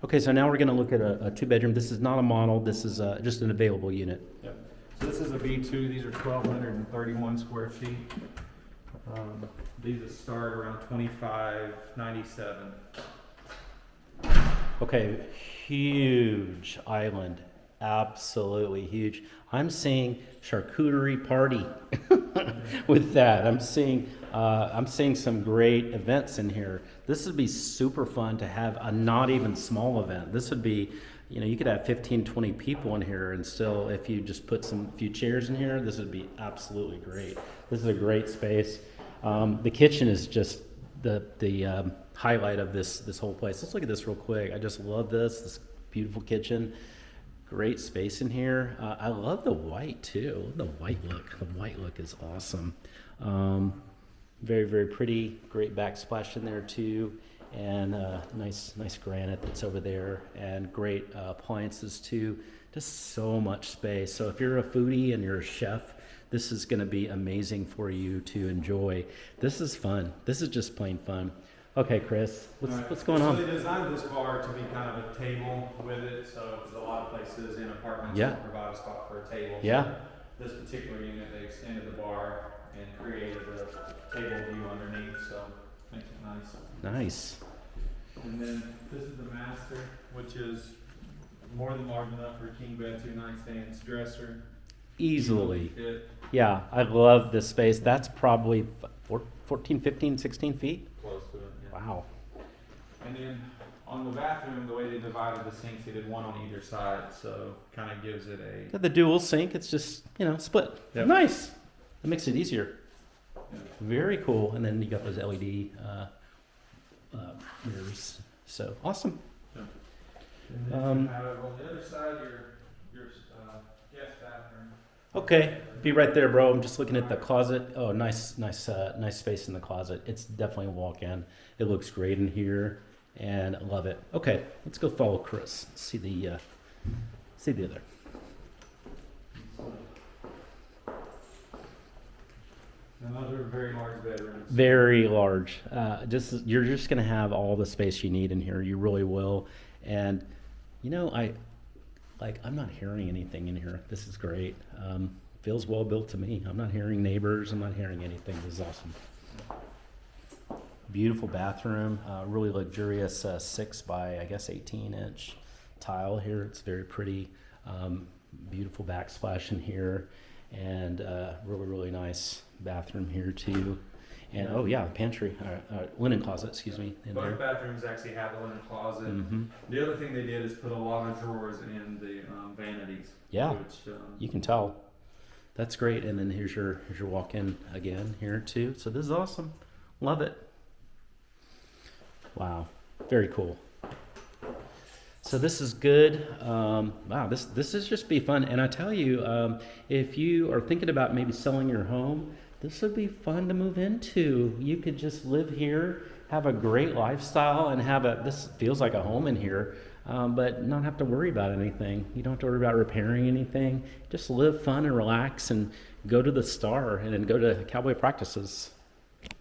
Okay, so now we're going to look at a two-bedroom. This is not a model. This is just an available unit. Yep. So this is a B2. These are 1,231 square feet. These start around 2597. Okay, huge island. Absolutely huge. I'm seeing charcuterie party with that. I'm seeing some great events in here. This would be super fun to have a not even small event. This would be, you could have 15, 20 people in here, and still, if you just put few chairs in here, this would be absolutely great. This is a great space. The kitchen is just the highlight of this whole place. Let's look at this real quick. I just love this beautiful kitchen. Great space in here. I love the white too. The white look. The white look is awesome. Very, very pretty. Great backsplash in there too, and nice granite that's over there, and great appliances too. Just so much space. So if you're a foodie and you're a chef, this is going to be amazing for you to enjoy. This is fun. This is just plain fun. Okay, Chris, what's going on? So they designed this bar to be kind of a table with it. So a lot of places in apartments will provide a spot for a table. Yeah. So this particular unit, they extended the bar and created a table view underneath. So makes it nice. Nice. And then this is the master, which is more than large enough for a king bed, 2 nightstands, dresser. Easily. Yeah, I love this space. That's probably 14, 15, 16 feet. Close to it. Yeah. Wow. And then on the bathroom, the way they divided the sinks, they did one on either side, so kind of gives it a... The dual sink, it's just, split. Yep. Nice. That makes it easier. Yeah. Very cool. And then you got those LED mirrors. So, awesome. Yeah. And then you have on the other side your guest bathroom. Okay, be right there, bro. I'm just looking at the closet. Oh, nice space in the closet. It's definitely a walk-in. It looks great in here, and I love it. Okay, let's go follow Chris. See the other. Another very large bedroom. Very large. You're just gonna have all the space you need in here. You really will. And I'm not hearing anything in here. This is great. Feels well built to me. I'm not hearing neighbors. I'm not hearing anything. This is awesome. Beautiful bathroom. Really luxurious 6 by, I guess, 18-inch tile here. It's very pretty. Beautiful backsplash in here. And really, really nice bathroom here too. And pantry, linen closet, excuse me. Both bathrooms actually have a linen closet. Mm-hmm. The other thing they did is put a lot of drawers in the vanities. Yeah, which, you can tell. That's great. And then here's your walk-in again here too. So this is awesome. Love it. Wow, very cool. So this is good. Wow, this is just be fun. And I tell you, if you are thinking about maybe selling your home, this would be fun to move into. You could just live here, have a great lifestyle, and this feels like a home in here, but not have to worry about anything. You don't have to worry about repairing anything. Just live fun and relax and go to the Star and then go to cowboy practices.